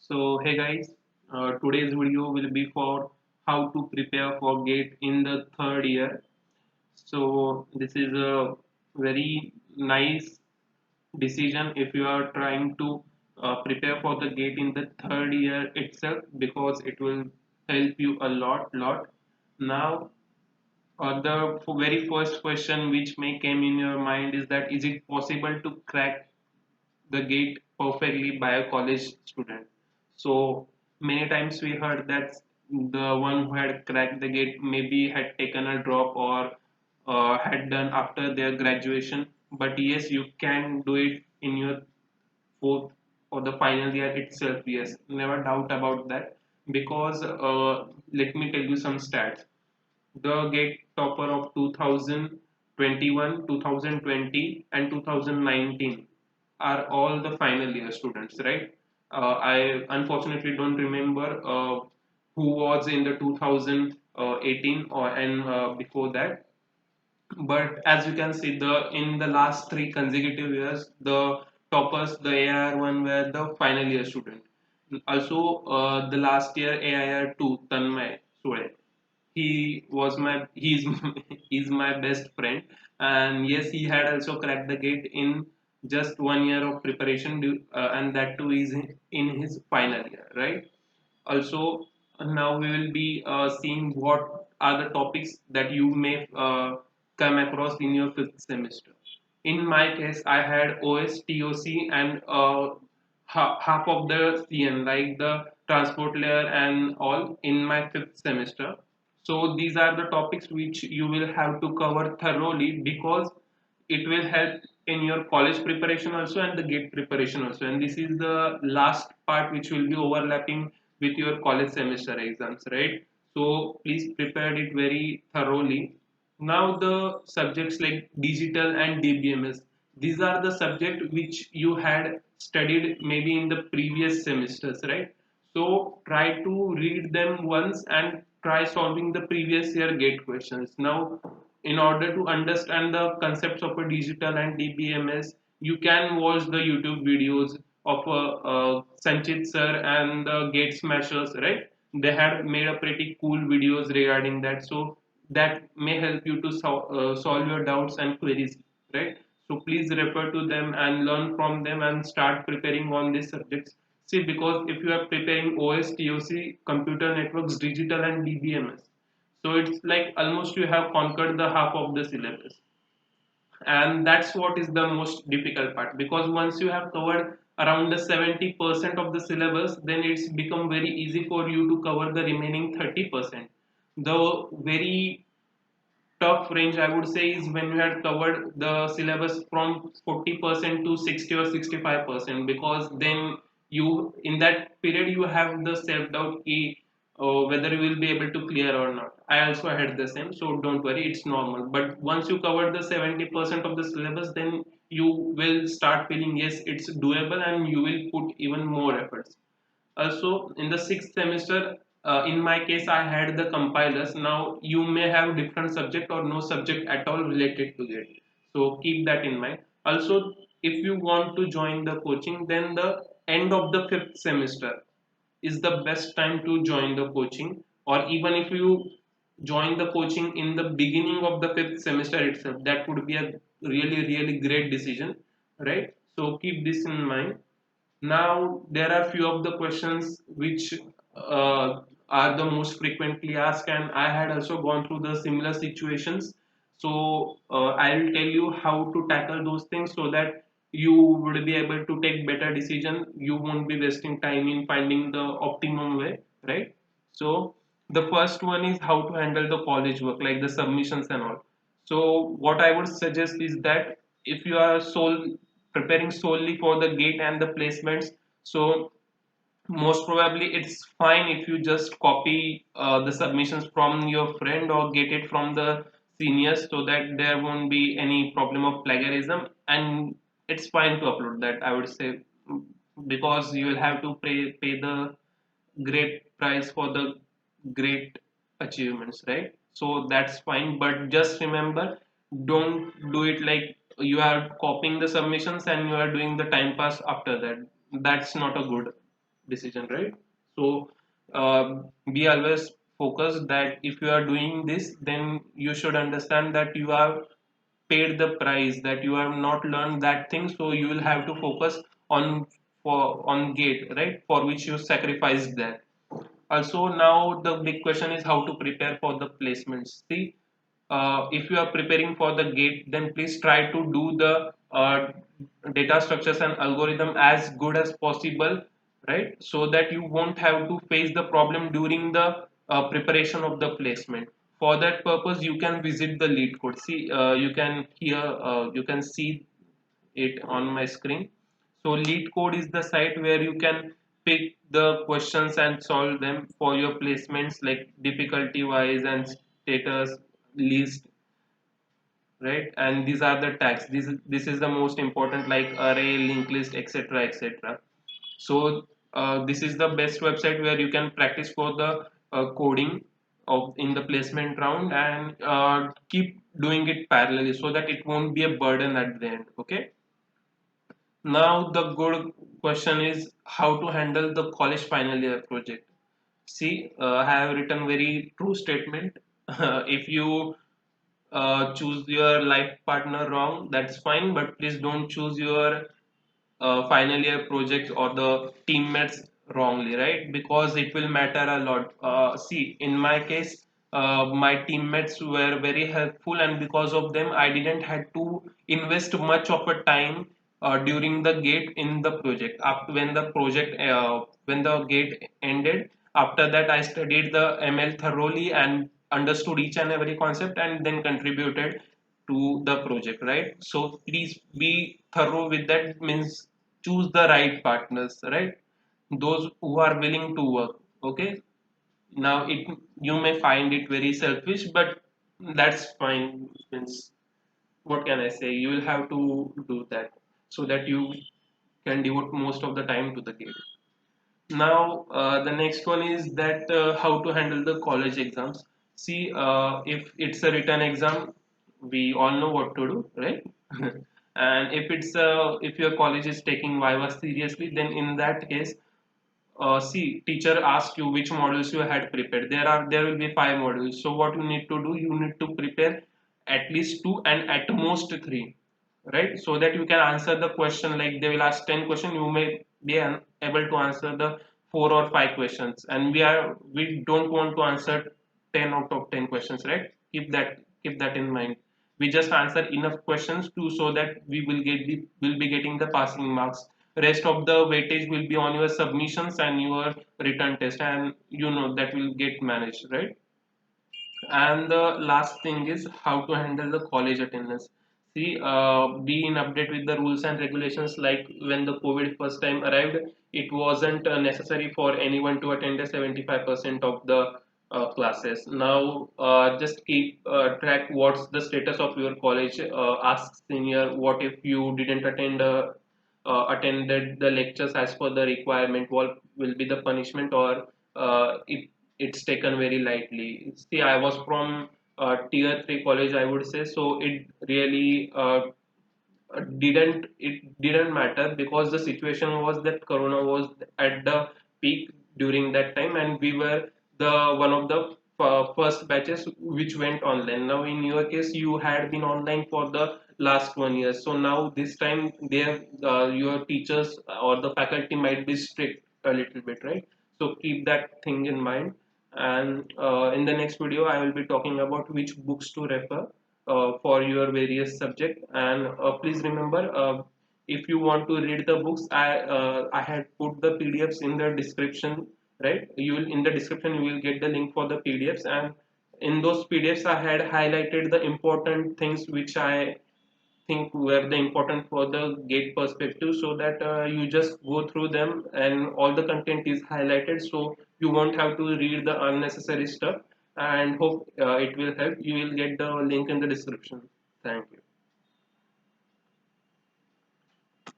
So hey guys, today's video will be for how to prepare for GATE in the third year. So this is a very nice decision if you are trying to prepare for the GATE in the third year itself because it will help you a lot. Now the very first question which may came in your mind is that is it possible to crack the gate perfectly by a college student? So many times we heard that the one who had cracked the gate maybe had taken a drop or had done after their graduation. But yes, you can do it in your fourth or the final year itself. Yes, never doubt about that. Because let me tell you some stats. The GATE topper of 2021, 2020, and 2019 are all the final year students, right? I unfortunately don't remember who was in the 2018 or and before that. But as you can see, the in the last three consecutive years, the toppers, the AIR one were the final year student. Also, the last year AIR two, Tanmay Sule, he's he's my best friend, and yes, he had also cracked the gate in just 1 year of preparation, and that too is in his final year, right? Also, now we will be seeing what are the topics that you may come across in your fifth semester. In my case, I had OS, TOC, and half of the CN, like the transport layer and all, in my fifth semester. So these are the topics which you will have to cover thoroughly because it will help in your college preparation also and the gate preparation also. And this is the last part which will be overlapping with your college semester exams, right? So please prepare it very thoroughly. Now the subjects like digital and DBMS, these are the subject which you had studied maybe in the previous semesters, right? So try to read them once and try solving the previous year gate questions. Now, in order to understand the concepts of a digital and DBMS, you can watch the YouTube videos of Sanchit sir and the Gate Smashers, right? They had made a pretty cool videos regarding that. So that may help you to solve your doubts and queries, right? So please refer to them and learn from them and start preparing on these subjects. See, because if you are preparing OS, TOC, computer networks, digital, and DBMS, so it's like almost you have conquered the half of the syllabus, and that's what is the most difficult part, because once you have covered around the 70% of the syllabus, then it's become very easy for you to cover the remaining 30%. The very tough range I would say is when you had covered the syllabus from 40% to 60 or 65%, because then you in that period you have the self doubt whether you will be able to clear or not. I also had the same, so don't worry, it's normal. But once you cover the 70% of the syllabus, then you will start feeling yes, it's doable, and you will put even more efforts. Also, in the sixth semester, in my case, I had the compilers. Now, you may have different subject or no subject at all related to it. So keep that in mind. Also, if you want to join the coaching, then the end of the fifth semester is the best time to join the coaching. Or even if you join the coaching in the beginning of the fifth semester itself, that would be a really great decision, right? So keep this in mind. Now, there are few of the questions which are the most frequently asked, and I had also gone through the similar situations. So, I will tell you how to tackle those things so that you would be able to take better decision. You won't be wasting time in finding the optimum way, right? So, the first one is how to handle the college work, like the submissions and all. So, what I would suggest is that if you are preparing solely for the gate and the placements, so most probably it's fine if you just copy the submissions from your friend or get it from the seniors, so that there won't be any problem of plagiarism, and it's fine to upload that, I would say, because you will have to pay the great price for the great achievements, right? So that's fine, but just remember, don't do it like you are copying the submissions and you are doing the time pass after that. That's not a good. decision, right? So be always focused that if you are doing this, then you should understand that you are paid the price, that you have not learned that thing, so you will have to focus on on gate, right, for which you sacrificed that. Also, now the big question is how to prepare for the placements. See, if you are preparing for the gate, then please try to do the data structures and algorithm as good as possible, right? So that you won't have to face the problem during the preparation of the placement. For that purpose, you can visit the lead code. See, you can see it on my screen. So lead code is the site where you can pick the questions and solve them for your placements, like difficulty wise and status, list, right? And these are the tags. This is the most important, like array, linked list, etc., etc. So this is the best website where you can practice for the coding of in the placement round, and keep doing it parallelly so that it won't be a burden at the end. Okay. Now the good question is how to handle the college final year project. See, I have written very true statement. If you choose your life partner wrong, that's fine, but please don't choose your final year projects or the teammates wrongly, right? Because it will matter a lot. See, in my case, my teammates were very helpful, and because of them, I didn't had to invest much of a time during the gate in the project. After when the gate ended, after that I studied the ML thoroughly and understood each and every concept, and then contributed to the project, right? So please be thorough with that, means choose the right partners, right? Those who are willing to work. Okay. Now it, you may find it very selfish, but that's fine. Means, what can I say? You will have to do that so that you can devote most of the time to the game. Now, the next one is that how to handle the college exams. See, if it's a written exam, we all know what to do, right? And if your college is taking Viva seriously, then in that case, see, teacher asks you which models you had prepared. There will be 5 modules. So what you need to do, you need to prepare at least two and at most three, right? So that you can answer the question, like they will ask 10 questions, you may be able to answer the 4 or 5 questions. And we don't want to answer 10 out of 10 questions, right? Keep that in mind. We just answer enough questions to so that will be getting the passing marks. Rest of the weightage will be on your submissions and your written test, and you know that will get managed, right? And the last thing is how to handle the college attendance. See, be in update with the rules and regulations. Like when the COVID first time arrived, it wasn't necessary for anyone to attend a 75% of the classes. Now, just keep track what's the status of your college. Ask senior what if you didn't attended the lectures as per the requirement. What will be the punishment, or it's taken very lightly. See, I was from tier 3 college, I would say, so it didn't matter because the situation was that corona was at the peak during that time, and we were the one of the first batches which went online. Now in your case, you had been online for the last 1 year, so now this time your teachers or the faculty might be strict a little bit, right? So keep that thing in mind. And in the next video I will be talking about which books to refer for your various subject. And please remember, if you want to read the books, I had put the PDFs in the description, right? You will, in the description you will get the link for the PDFs, and in those PDFs I had highlighted the important things which I think were the important for the gate perspective, so that you just go through them and all the content is highlighted, so you won't have to read the unnecessary stuff. And hope it will help. You will get the link in the description. Thank you.